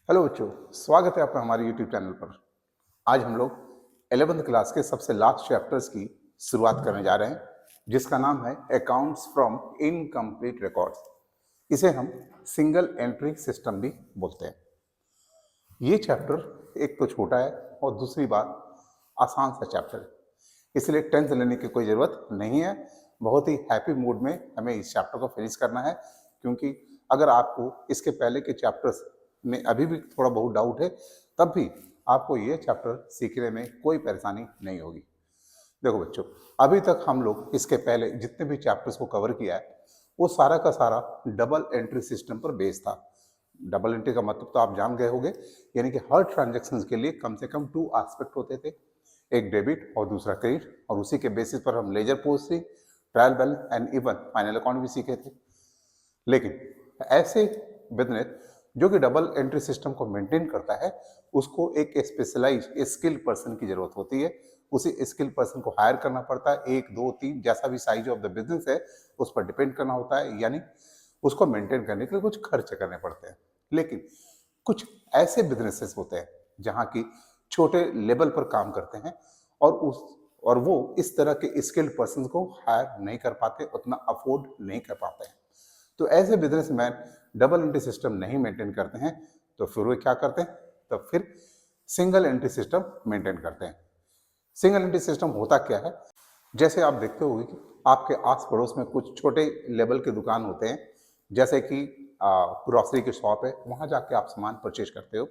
Hello बच्चों, स्वागत है आपका हमारे यूट्यूब चैनल पर। आज हम लोग 11th क्लास के सबसे लास्ट चैप्टर्स की शुरुआत करने जा रहे हैं, जिसका नाम है अकाउंट्स फ्रॉम इनकम्प्लीट रिकॉर्ड्स। इसे हम सिंगल एंट्री सिस्टम भी बोलते हैं। ये चैप्टर एक तो छोटा है और दूसरी बात आसान सा चैप्टर है, इसलिए टेंशन लेने की कोई ज़रूरत नहीं है। बहुत ही हैप्पी मूड में हमें इस चैप्टर को फिनिश करना है, क्योंकि अगर आपको इसके पहले के चैप्टर्स में अभी भी थोड़ा बहुत डाउट है, तब भी आपको ये चैप्टर सीखने में कोई परेशानी नहीं होगी। देखो बच्चों, अभी तक हम लोग इसके पहले जितने भी चैप्टर्स को कवर किया है, वो सारा का सारा डबल एंट्री सिस्टम पर बेस्ड था। डबल एंट्री का मतलब तो आप जान गए होंगे, यानी कि हर ट्रांजेक्शन के लिए कम से कम 2 एस्पेक्ट होते थे, एक डेबिट और दूसरा क्रेडिट, और उसी के बेसिस पर हम ledger post, trial balance and even final account भी सीखे थे। लेकिन ऐसे बिजनेस जो कि डबल एंट्री सिस्टम को मेंटेन करता है, उसको एक स्पेशलाइज स्किल्ड पर्सन की जरूरत होती है। उसी स्किल्ड पर्सन को हायर करना पड़ता है। 1, 2, 3 जैसा भी साइज ऑफ द बिजनेस है उस पर डिपेंड करना होता है, यानी उसको मेंटेन करने के लिए कुछ खर्च करने पड़ते हैं। लेकिन कुछ ऐसे बिजनेसेस होते हैं जहाँ की छोटे लेवल पर काम करते हैं और वो इस तरह के स्किल्ड पर्सन को हायर नहीं कर पाते, उतना अफोर्ड नहीं कर पाते हैं। तो ऐसे बिजनेसमैन डबल एंट्री सिस्टम नहीं मेंटेन करते हैं, तो फिर वो क्या करते हैं? तो फिर सिंगल एंट्री सिस्टम मेंटेन करते हैं। सिंगल एंट्री सिस्टम होता क्या है? जैसे आप देखते होंगे कि आपके आस पड़ोस में कुछ छोटे लेवल के दुकान होते हैं, जैसे कि ग्रॉसरी की शॉप है, वहां जाके आप सामान परचेज करते हो।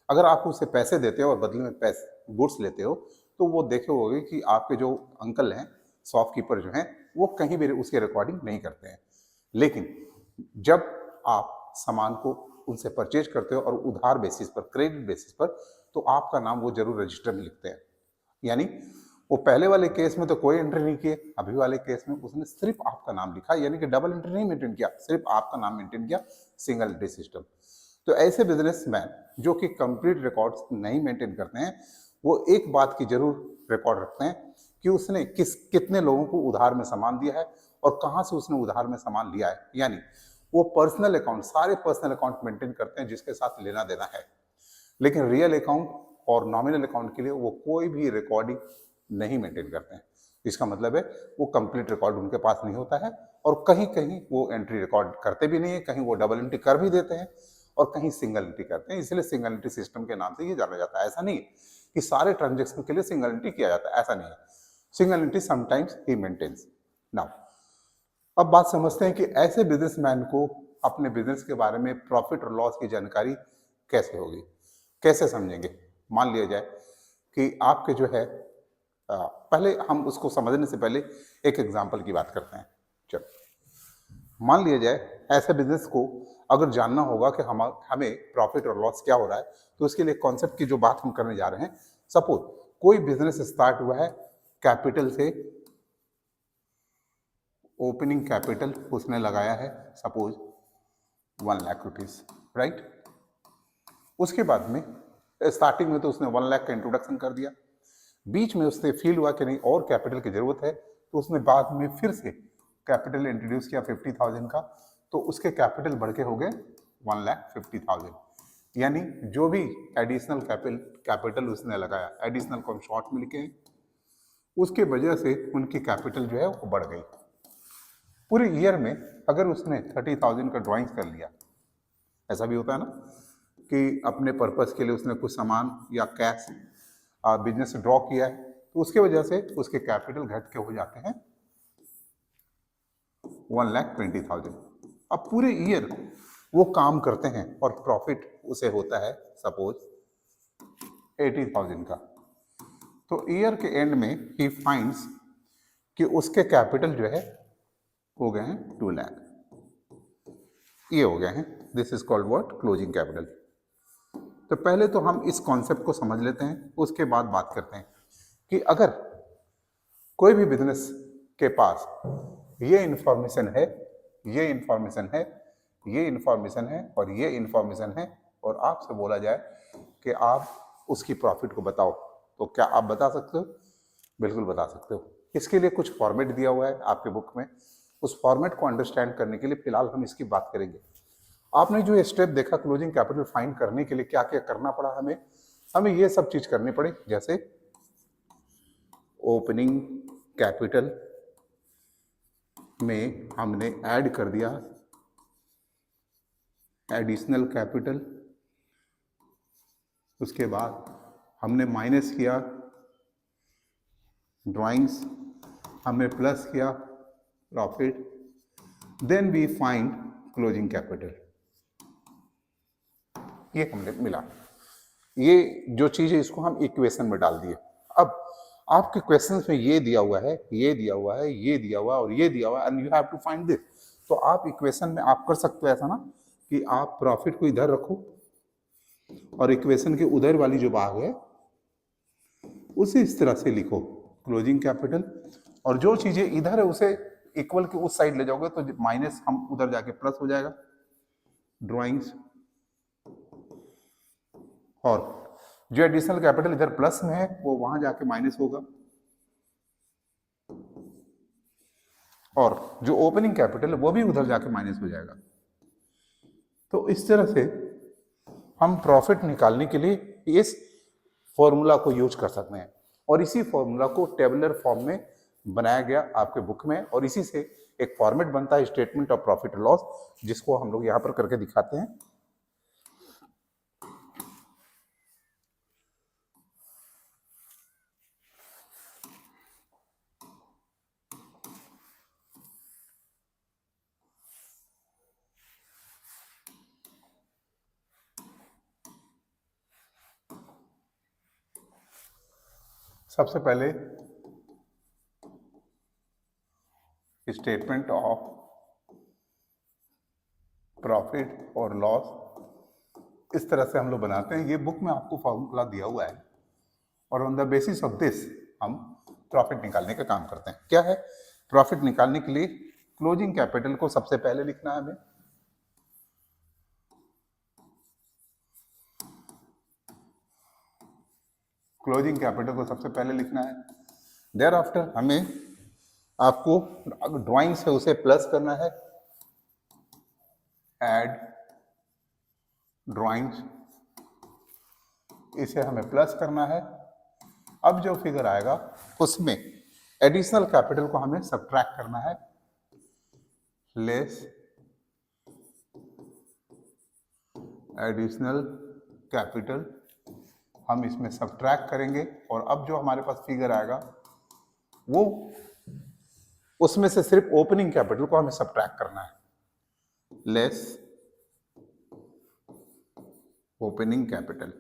अगर आप उसे पैसे देते हो और बदले में पैसे गुड्स लेते हो, तो वो देखे होगे कि आपके जो अंकल हैं, शॉपकीपर जो हैं, वो कहीं भी उसकी रिकॉर्डिंग नहीं करते हैं। लेकिन जब आप सामान को उनसे परचेज करते हो और उधार बेसिस पर, क्रेडिट बेसिस पर, तो आपका नाम वो जरूर रजिस्टर में लिखते हैं। यानी वो पहले वाले केस में तो कोई एंट्री नहीं किए, अभी वाले केस में उसने सिर्फ आपका नाम लिखा, यानी कि डबल एंट्री नहीं मेंटेन किया, सिर्फ आपका नाम मेंटेन किया, सिंगल एंट्री सिस्टम। तो ऐसे बिजनेसमैन जो कि कंप्लीट रिकॉर्ड्स नहीं मेंटेन करते हैं, वो एक बात की जरूर रिकॉर्ड रखते हैं कि उसने कितने लोगों को उधार में सामान दिया है और कहां से उसने उधार में सामान लिया है। यानी वो पर्सनल अकाउंट, सारे पर्सनल अकाउंट मेंटेन करते हैं जिसके साथ लेना देना है। लेकिन रियल अकाउंट और नॉमिनल अकाउंट के लिए वो कोई भी रिकॉर्डिंग नहीं मेंटेन करते हैं। इसका मतलब है वो कंप्लीट रिकॉर्ड उनके पास नहीं होता है, और कहीं कहीं वो एंट्री रिकॉर्ड करते भी नहीं है, कहीं वो डबल एंट्री कर भी देते हैं और कहीं सिंगल एंट्री करते हैं। इसलिए सिंगल एंट्री सिस्टम के नाम से ये जाना जाता है। ऐसा नहीं है कि सारे ट्रांजेक्शन के लिए सिंगल एंट्री किया जाता है, ऐसा नहीं है। सिंगल एंट्री समटाइम्स ही मेंटेन्स। नाउ अब बात समझते हैं कि ऐसे बिजनेसमैन को अपने बिजनेस के बारे में प्रॉफिट और लॉस की जानकारी कैसे होगी, कैसे समझेंगे। मान लिया जाए कि आपके जो है, पहले हम उसको समझने से पहले एक एग्जांपल की बात करते हैं। चलो मान लिया जाए ऐसे बिजनेस को अगर जानना होगा कि हमें प्रॉफिट और लॉस क्या हो रहा है, तो उसके लिए कॉन्सेप्ट की जो बात हम करने जा रहे हैं। सपोज कोई बिजनेस स्टार्ट हुआ है कैपिटल से, ओपनिंग कैपिटल उसने लगाया है सपोज 1,00,000 रुपीज, राइट। उसके बाद में स्टार्टिंग में तो उसने 1,00,000 का इंट्रोडक्शन कर दिया, बीच में उससे फील हुआ कि नहीं और कैपिटल की जरूरत है, तो उसने बाद में फिर से कैपिटल इंट्रोड्यूस किया 50,000 का, तो उसके कैपिटल बढ़ के हो गए 1,50,000। यानी जो भी एडिशनल कैपिटल उसने लगाया, एडिशनल को हम शॉर्ट में लिखे, उसके वजह से उनकी कैपिटल जो है वो बढ़ गई। पूरे ईयर में अगर उसने 30,000 का ड्राइंग्स कर लिया, ऐसा भी होता है ना कि अपने पर्पस के लिए उसने कुछ सामान या कैश बिजनेस से ड्रॉ किया है, तो उसके वजह से उसके कैपिटल घट के हो जाते हैं 1,20,000। अब पूरे ईयर वो काम करते हैं और प्रॉफिट उसे होता है सपोज 80,000 का, तो ईयर के एंड में ही फाइंड्स कि उसके कैपिटल जो है हो गए हैं 2,00,000, ये हो गए हैं। This is called what? Closing capital. तो पहले तो हम इस कॉन्सेप्ट को समझ लेते हैं, उसके बाद बात करते हैं कि अगर कोई भी बिजनेस के पास ये इंफॉर्मेशन है, ये इंफॉर्मेशन है, ये इंफॉर्मेशन है और ये इंफॉर्मेशन है, और आपसे बोला जाए कि आप उसकी प्रॉफिट को बताओ, तो क्या आप बता सकते हो? बिल्कुल बता सकते हो। इसके लिए कुछ फॉर्मेट दिया हुआ है आपके बुक में, उस फॉर्मेट को अंडरस्टैंड करने के लिए फिलहाल हम इसकी बात करेंगे। आपने जो स्टेप देखा क्लोजिंग कैपिटल फाइंड करने के लिए क्या क्या करना पड़ा हमें, हमें ये सब चीज करनी पड़ी, जैसे ओपनिंग कैपिटल में हमने ऐड कर दिया एडिशनल कैपिटल, उसके बाद हमने माइनस किया ड्राइंग्स, हमने प्लस किया profit, then we find closing capital. ये हमने मिला, ये जो चीज है इसको हम इक्वेशन में डाल दिए। अब आपके क्वेश्चंस में ये दिया हुआ है, ये दिया हुआ है, ये दिया हुआ है और ये दिया हुआ है, and you have to find this. तो आप इक्वेशन में आप कर सकते हो ऐसा ना कि आप प्रॉफिट को इधर रखो और इक्वेशन के उधर वाली जो भाग है उसे इस तरह से लिखो क्लोजिंग कैपिटल, और जो चीजें इधर है उसे इक्वल के उस साइड ले जाओगे तो माइनस हम उधर जाके प्लस हो जाएगा ड्राइंग्स, और जो एडिशनल कैपिटल इधर प्लस में है वो वहां जाके माइनस होगा, और जो ओपनिंग कैपिटल है वो भी उधर जाके माइनस हो जाएगा। तो इस तरह से हम प्रॉफिट निकालने के लिए इस फॉर्मूला को यूज कर सकते हैं, और इसी फॉर्मूला को टेबुलर फॉर्म में बनाया गया आपके बुक में, और इसी से एक फॉर्मेट बनता है स्टेटमेंट ऑफ प्रॉफिट लॉस, जिसको हम लोग यहां पर करके दिखाते हैं। सबसे पहले स्टेटमेंट ऑफ प्रॉफिट और लॉस इस तरह से हम लोग बनाते हैं। ये बुक में आपको फॉर्मूला दिया हुआ है, और on the basis of this हम प्रॉफिट निकालने का काम करते हैं। क्या है प्रॉफिट निकालने के लिए क्लोजिंग कैपिटल को सबसे पहले लिखना है हमें, क्लोजिंग कैपिटल को सबसे पहले लिखना है। देयर आफ्टर हमें आपको ड्राइंग से उसे प्लस करना है, ऐड ड्राइंग्स, इसे हमें प्लस करना है। अब जो फिगर आएगा उसमें एडिशनल कैपिटल को हमें सब्ट्रैक्ट करना है, लेस एडिशनल कैपिटल हम इसमें सब्ट्रैक्ट करेंगे, और अब जो हमारे पास फिगर आएगा वो उसमें से सिर्फ ओपनिंग कैपिटल को हमें सब्ट्रैक्ट करना है, लेस ओपनिंग कैपिटल,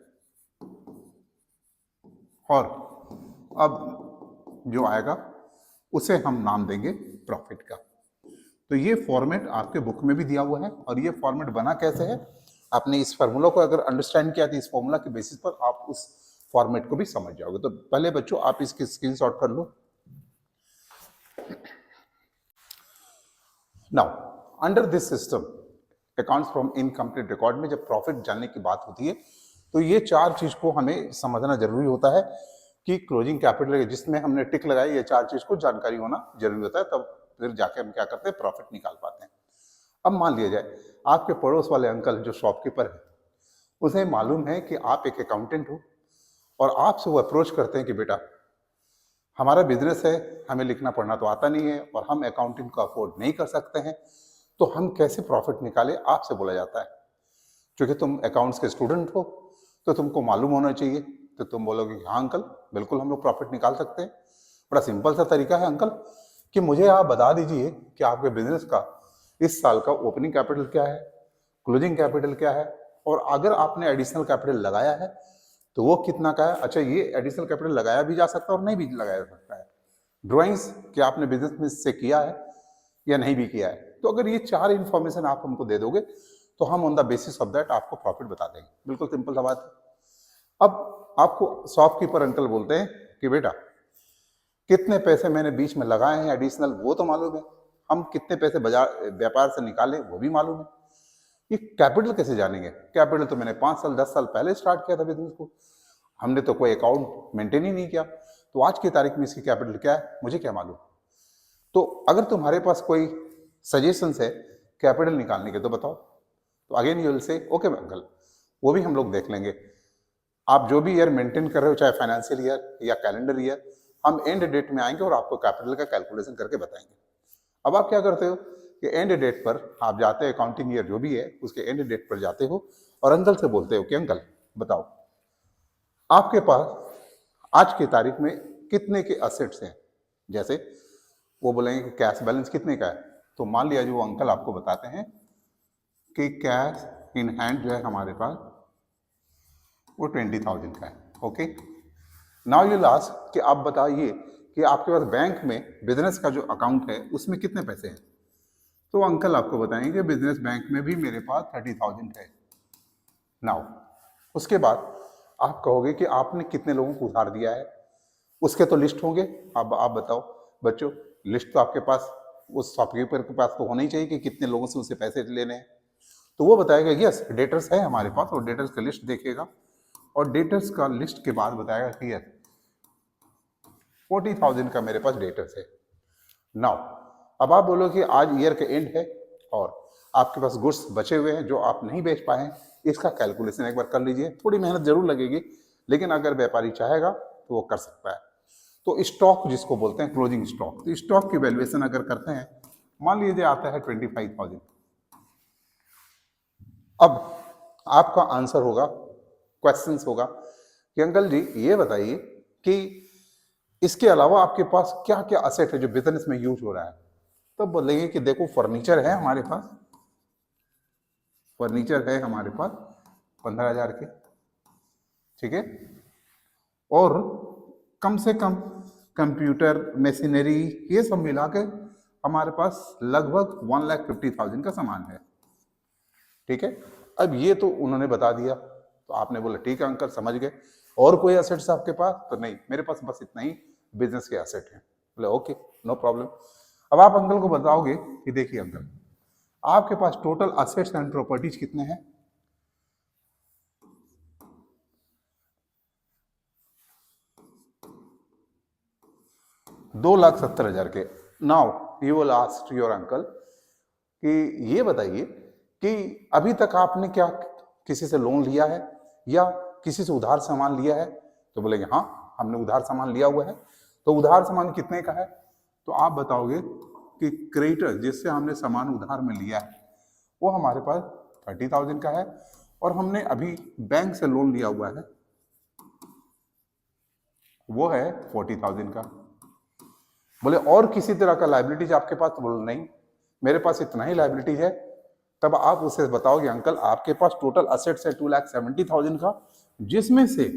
और अब जो आएगा उसे हम नाम देंगे प्रॉफिट का। तो ये फॉर्मेट आपके बुक में भी दिया हुआ है, और ये फॉर्मेट बना कैसे है, आपने इस फार्मूला को अगर अंडरस्टैंड किया तो इस फार्मूला के बेसिस पर आप उस फॉर्मेट को भी समझ जाओगे। तो पहले बच्चों आप इसकी स्क्रीनशॉट कर लो। Now under this system accounts from incomplete record में जब प्रॉफिट जानने की बात होती है तो ये चार चीज को हमें समझना जरूरी होता है कि क्लोजिंग कैपिटल जिसमें हमने टिक लगाई, ये चार चीज को जानकारी होना जरूरी होता है, तब फिर जाके हम क्या करते हैं प्रॉफिट निकाल पाते हैं। अब मान लिया जाए आपके पड़ोस वाले अंकल जो शॉपकीपर है, उसे मालूम है कि आप एक अकाउंटेंट हो, और आपसे वो अप्रोच करते हैं कि बेटा हमारा बिजनेस है, हमें लिखना पढ़ना तो आता नहीं है और हम अकाउंटिंग को अफोर्ड नहीं कर सकते हैं, तो हम कैसे प्रॉफिट निकालें, आपसे बोला जाता है। क्योंकि तुम अकाउंट्स के स्टूडेंट हो तो तुमको मालूम होना चाहिए, तो तुम बोलोगे कि हाँ अंकल बिल्कुल हम लोग प्रॉफिट निकाल सकते हैं। बड़ा सिंपल सा तरीका है अंकल कि मुझे आप बता दीजिए कि आपके बिजनेस का इस साल का ओपनिंग कैपिटल क्या है, क्लोजिंग कैपिटल क्या है, और अगर आपने एडिशनल कैपिटल लगाया है तो वो कितना का है। अच्छा, ये एडिशनल कैपिटल लगाया भी जा सकता है और नहीं भी लगाया जा सकता है। ड्राइंग्स क्या आपने बिजनेस में से किया है या नहीं भी किया है। तो अगर ये चार इंफॉर्मेशन आप हमको दे दोगे तो हम on the basis of that आपको प्रॉफिट बता देंगे। बिल्कुल सिंपल सा बात है। अब आपको शॉपकीपर अंकल बोलते हैं कि बेटा कितने पैसे मैंने बीच में लगाए हैं एडिशनल वो तो मालूम है, हम कितने पैसे बाजार व्यापार से निकाले वो भी मालूम है, ये कैपिटल कैसे जानेंगे। कैपिटल तो मैंने 5 साल 10 साल पहले स्टार्ट किया था बिजनेस को, हमने तो कोई अकाउंट मेंटेन ही नहीं किया, तो आज की तारीख में इसकी कैपिटल क्या है मुझे क्या मालूम। तो अगर तुम्हारे पास कोई सजेशंस है कैपिटल निकालने के तो बताओ। तो तो again you will say okay uncle, वो भी हम लोग देख लेंगे। आप जो भी ईयर मेंटेन कर रहे हो, चाहे फाइनेंशियल ईयर या कैलेंडर ईयर, हम एंड डेट में आएंगे और आपको कैपिटल का कैलकुलेशन करके बताएंगे। अब आप क्या करते हो कि एंड डेट पर आप जाते हैं, अकाउंटिंग ईयर जो भी है उसके एंड डेट पर जाते हो और अंकल से बोलते हो कि अंकल बताओ आपके पास आज की तारीख में कितने के असेट्स हैं। जैसे वो बोलेंगे कि कैश बैलेंस कितने का है, तो मान लिया जो अंकल आपको बताते हैं कि कैश इन हैंड जो है हमारे पास वो 20,000 का है। ओके, नाउ यू लास्ट कि आप बताइए कि आपके पास बैंक में बिजनेस का जो अकाउंट है उसमें कितने पैसे हैं। तो अंकल आपको बताएंगे बिजनेस बैंक में भी मेरे पास 30,000 है। नाउ उसके बाद आप कहोगे कि आपने कितने लोगों को उधार दिया है, उसके तो लिस्ट होंगे। अब आप बताओ बच्चों, लिस्ट तो आपके पास उस शॉपकीपर के पास तो होना ही चाहिए कि कितने लोगों से उसे पैसे लेने हैं। तो वो बताएगा यस डेटर्स है हमारे पास, और डेटर्स का लिस्ट देखेगा और डेटर्स का लिस्ट के बाद बताएगा कि यस 40,000 का मेरे पास डेटर्स है। नाउ अब आप बोलो कि आज ईयर के एंड है और आपके पास गुड्स बचे हुए हैं जो आप नहीं बेच पाए हैं, इसका कैलकुलेशन एक बार कर लीजिए। थोड़ी मेहनत जरूर लगेगी, लेकिन अगर व्यापारी चाहेगा तो वो कर सकता है। तो स्टॉक जिसको बोलते हैं क्लोजिंग स्टॉक, तो स्टॉक की वैल्यूएशन अगर करते हैं, मान लीजिए आता है 25,000। अब आपका आंसर होगा, क्वेश्चंस होगा कि अंकल जी ये बताइए कि इसके अलावा आपके पास क्या क्या असेट है जो बिजनेस में यूज हो रहा है। तब बोलेंगे कि देखो फर्नीचर है हमारे पास, फर्नीचर है हमारे पास 15,000 के, ठीक है, और कम से कम कंप्यूटर मशीनरी ये सब मिला के हमारे पास लगभग 1,50,000 का सामान है, ठीक है। अब ये तो उन्होंने बता दिया, तो आपने बोला ठीक है अंकल समझ गए, और कोई असेट्स आपके पास? तो नहीं, मेरे पास बस इतना ही बिजनेस के असेट हैं। बोले ओके नो प्रॉब्लम। अब आप अंकल को बताओगे कि देखिए अंकल आपके पास टोटल असेट्स एंड प्रॉपर्टीज कितने हैं। $2,70,000 के। Now you will ask your uncle कि ये बताइए कि अभी तक आपने क्या किसी से लोन लिया है या किसी से उधार सामान लिया है। तो बोलेंगे हाँ हमने उधार सामान लिया हुआ है। तो उधार सामान कितने का है? तो आप बताओगे कि क्रेडिटर जिससे हमने सामान उधार में लिया है वो हमारे पास 30,000 का है, और हमने अभी बैंक से लोन लिया हुआ है वो है 40,000 का। बोले और किसी तरह का लाइबिलिटीज आपके पास? तो बोले नहीं मेरे पास इतना ही लाइबिलिटीज है। तब आप उसे बताओगे अंकल आपके पास टोटल असेट्स है 2,70,000 का, जिसमें से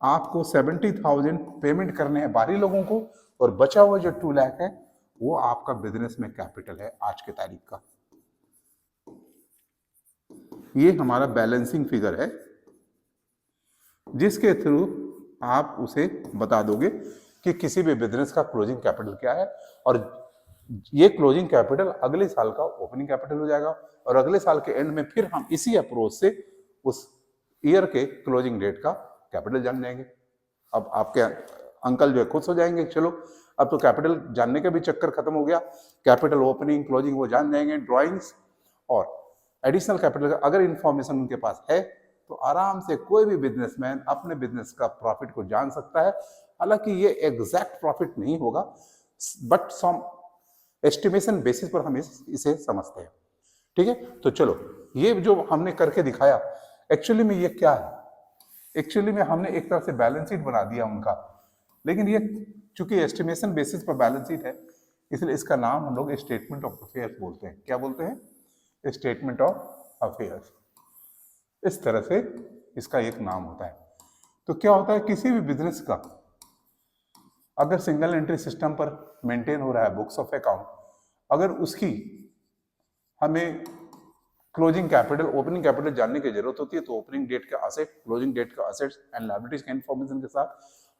आपको 70,000 पेमेंट करने हैं बाहरी लोगों को, और बचा हुआ जो 2 लाख है वो आपका बिजनेस में कैपिटल है आज के तारीख का। ये हमारा बैलेंसिंग फिगर है जिसके थ्रू आप उसे बता दोगे कि किसी भी बिजनेस का क्लोजिंग कैपिटल क्या है, और ये क्लोजिंग कैपिटल अगले साल का ओपनिंग कैपिटल हो जाएगा, और अगले साल के एंड में फिर हम इसी अप्रोच से उस ईयर के क्लोजिंग डेट का कैपिटल जान जाएंगे। अब आपके अंकल जो है खुश हो जाएंगे, चलो अब तो कैपिटल जानने का भी चक्कर खत्म हो गया, कैपिटल ओपनिंग क्लोजिंग वो जान जाएंगे। ड्राइंग्स और एडिशनल कैपिटल का अगर इंफॉर्मेशन उनके पास है तो आराम से कोई भी बिजनेसमैन अपने बिजनेस का प्रॉफिट को जान सकता है। हालांकि ये एग्जैक्ट प्रॉफिट नहीं होगा, बट सम एस्टिमेशन बेसिस पर हम इसे समझते हैं, ठीक है। तो चलो ये जो हमने करके दिखाया एक्चुअली में ये क्या है, एक्चुअली में हमने एक तरह से बैलेंस शीट बना दिया उनका, लेकिन ये चूंकि एस्टिमेशन बेसिस पर बैलेंस शीट है इसलिए इसका नाम हम लोग स्टेटमेंट ऑफ अफेयर्स बोलते हैं। क्या बोलते हैं? Statement of affairs. इस तरह से इसका एक नाम होता है। तो क्या होता है किसी भी बिजनेस का अगर सिंगल एंट्री सिस्टम पर मेंटेन हो रहा है बुक्स ऑफ अकाउंट, अगर उसकी हमें क्लोजिंग कैपिटल ओपनिंग कैपिटल जानने की जरूरत होती है तो ओपनिंग डेट का असेट क्लोजिंग डेट का असेट्स एंड लायबिलिटीज का इंफॉर्मेशन के साथ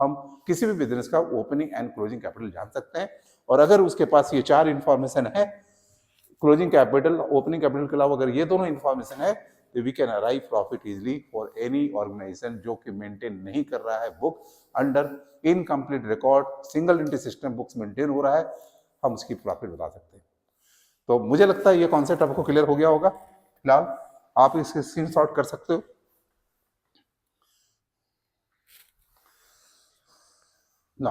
हम किसी भी बिजनेस का ओपनिंग एंड क्लोजिंग कैपिटल जान सकते हैं। और अगर उसके पास ये 4 इंफॉर्मेशन है, क्लोजिंग कैपिटल ओपनिंग कैपिटल के अलावा अगर ये दोनों इंफॉर्मेशन है, तो we can arrive profit easily for any organisation जो कि मेंटेन नहीं कर रहा है book under incomplete record, single entry system books maintain हो रहा है, हम उसकी प्रॉफिट बता सकते हैं। तो मुझे लगता है ये कॉन्सेप्ट आपको क्लियर हो गया होगा। फिलहाल आप इसके स्क्रीनशॉट कर सकते हो। ना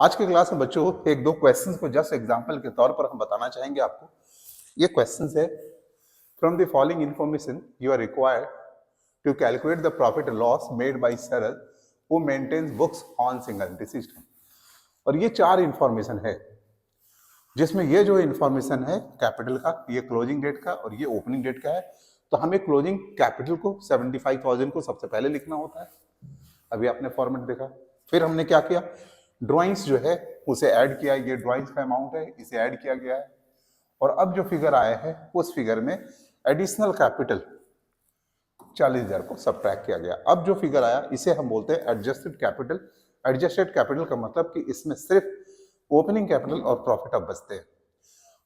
आज की क्लास में बच्चों एक दो क्वेश्चंस को जस्ट एग्जांपल के तौर पर हम बताना चाहेंगे आपको। ये क्वेश्चंस है, from the following information you are required to calculate the profit loss made by Saral who maintains books on single entry system. और ये चार इंफॉर्मेशन है, जिसमें ये जो इंफॉर्मेशन है कैपिटल का, ये क्लोजिंग डेट का और ये ओपनिंग डेट का है। तो हमें क्लोजिंग कैपिटल को 75,000 को सबसे पहले लिखना होता है, अभी आपने फॉर्मेट देखा। फिर हमने क्या किया, ड्राइंग्स जो है उसे ऐड किया, ये ड्राइंग्स का अमाउंट है, इसे ऐड किया गया है। और अब जो फिगर आया है उस फिगर में एडिशनल कैपिटल 40,000 को सबट्रैक्ट किया गया। अब जो फिगर आया इसे हम बोलते हैं एडजस्टेड कैपिटल। एडजस्टेड कैपिटल का मतलब कि इसमें सिर्फ ओपनिंग कैपिटल और प्रॉफिट अब बचते हैं।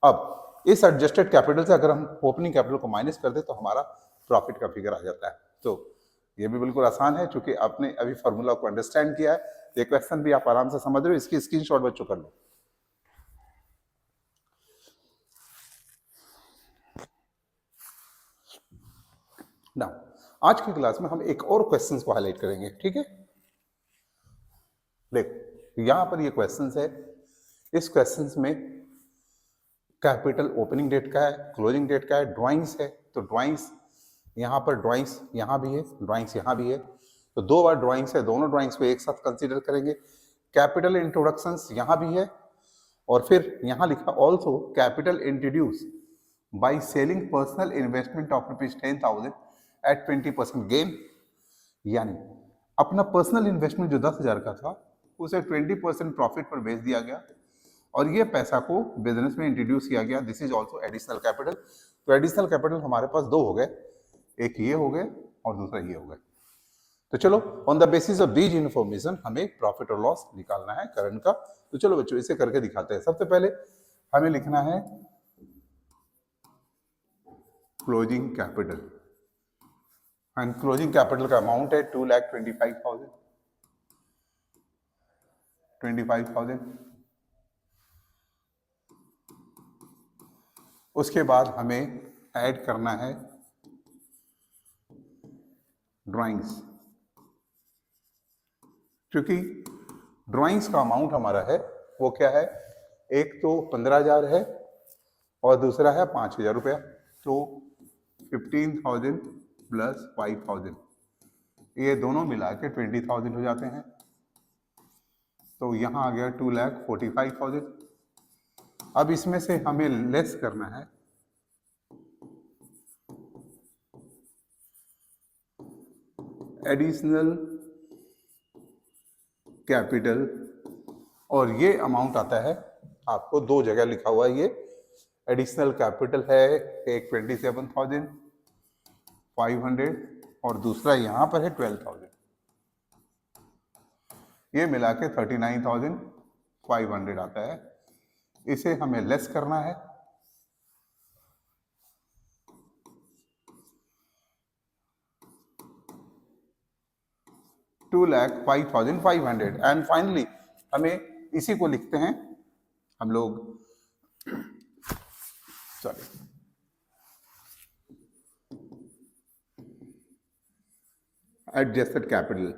अब इस एडजस्टेड कैपिटल से अगर हम ओपनिंग कैपिटल को माइनस कर दे तो हमारा प्रॉफिट का फिगर आ जाता है। तो ये भी बिल्कुल आसान है, क्योंकि आपने अभी फॉर्मूला को अंडरस्टैंड किया है। ये क्वेश्चन भी आप आराम से समझ रहे हो, इसकी स्क्रीनशॉट बच्चों कर लो। ना आज की क्लास में हम एक और क्वेश्चंस को हाईलाइट करेंगे, ठीक है। देख यहां पर ये क्वेश्चंस है, इस क्वेश्चंस में कैपिटल ओपनिंग डेट का है, क्लोजिंग डेट का है, ड्राइंग्स है। तो ड्राइंग्स यहाँ पर, ड्राइंग्स यहाँ भी है, ड्राइंग्स यहाँ भी है। तो दो बार ड्राइंग्स है, दोनों ड्राइंग्स को एक साथ कंसीडर करेंगे। कैपिटल इंट्रोडक्शंस यहाँ भी है, और फिर यहाँ लिखा also capital introduce by selling personal investment of ₹10,000 at 20% gain. यानी अपना पर्सनल इन्वेस्टमेंट जो 10,000 का था उसे 20% प्रॉफिट पर बेच दिया गया, और ये पैसा को बिजनेस में इंट्रोड्यूस किया गया। This is also additional capital. तो एडिशनल कैपिटल हमारे पास दो हो गए, एक ये हो गए और दूसरा ये हो गए। तो चलो on the basis of these information हमें प्रॉफिट और लॉस निकालना है करंट का। तो चलो बच्चों इसे करके दिखाते हैं। सबसे पहले हमें लिखना है closing capital, and closing capital का अमाउंट है 2,25,000। उसके बाद हमें ऐड करना है ड्राइंग्स, क्योंकि ड्राइंग्स का अमाउंट हमारा है वो क्या है, एक तो 15,000 है और दूसरा है 5,000 रुपया। तो 15,000 प्लस 5,000, ये दोनों मिला के 20,000 हो जाते हैं। तो यहाँ आ गया 2,45,000। अब इसमें से हमें लेस करना है एडिशनल कैपिटल, और ये अमाउंट आता है आपको दो जगह लिखा हुआ है। ये एडिशनल कैपिटल है, एक 27,500 और दूसरा यहाँ पर है 12,000। ये मिला के 39,500 आता है। इसे हमें लेस करना है $2,05,500। एंड फाइनली हमें इसी को लिखते हैं हम लोग, सॉरी, एडजस्टेड कैपिटल,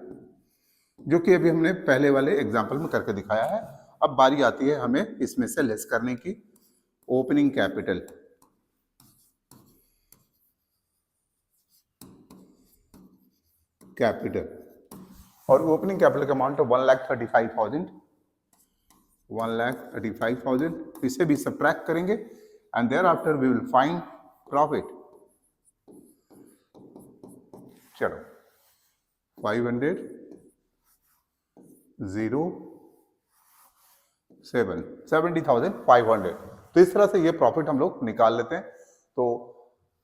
जो कि अभी हमने पहले वाले एग्जांपल में करके दिखाया है। अब बारी आती है हमें इसमें से लेस करने की, ओपनिंग कैपिटल। और ओपनिंग कैपिटल का अमाउंट है 1,35,000। इसे भी सब्ट्रैक्ट करेंगे and thereafter we will find profit. चलो 70,500। तो इस तरह से ये प्रॉफिट हम लोग निकाल लेते हैं। तो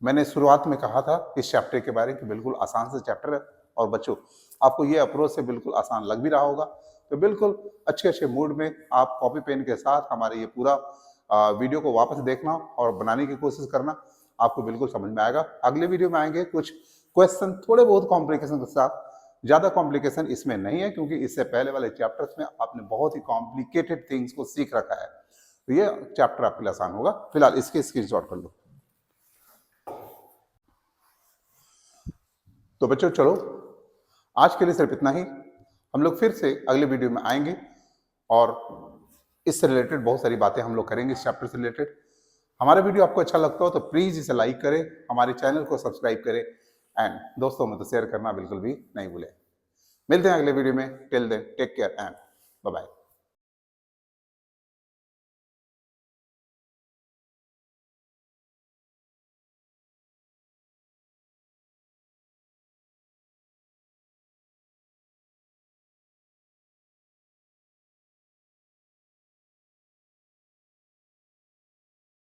मैंने शुरुआत में कहा था इस चैप्टर के बारे में कि बिल्कुल आसान से चैप्टर है, और बच्चों आपको ये अप्रोच से बिल्कुल आसान लग भी रहा होगा। तो बिल्कुल अच्छे अच्छे मूड में आप कॉपी पेन के साथ हमारे ये पूरा वीडियो को वापस देखना और बनाने की कोशिश करना, आपको बिल्कुल समझ में आएगा। अगले वीडियो में आएंगे कुछ क्वेश्चन थोड़े बहुत कॉम्प्लिकेशन के साथ। ज्यादा कॉम्प्लिकेशन इसमें नहीं है, क्योंकि इससे पहले वाले चैप्टर्स में आपने बहुत ही कॉम्प्लिकेटेड थिंग्स को सीख रखा है। तो ये चैप्टर आपके लिए आसान होगा। फिलहाल इसके स्क्रीनशॉट कर लो। तो बच्चों चलो, आज के लिए सिर्फ इतना ही। हम लोग फिर से अगले वीडियो में आएंगे और इससे रिलेटेड बहुत सारी बातें हम लोग करेंगे इस चैप्टर से रिलेटेड। हमारा वीडियो आपको अच्छा लगता हो तो प्लीज इसे लाइक करें, हमारे चैनल को सब्सक्राइब करें एंड दोस्तों में तो शेयर करना बिल्कुल भी नहीं भूलें। मिलते हैं अगले वीडियो में। Till then take care and bye bye.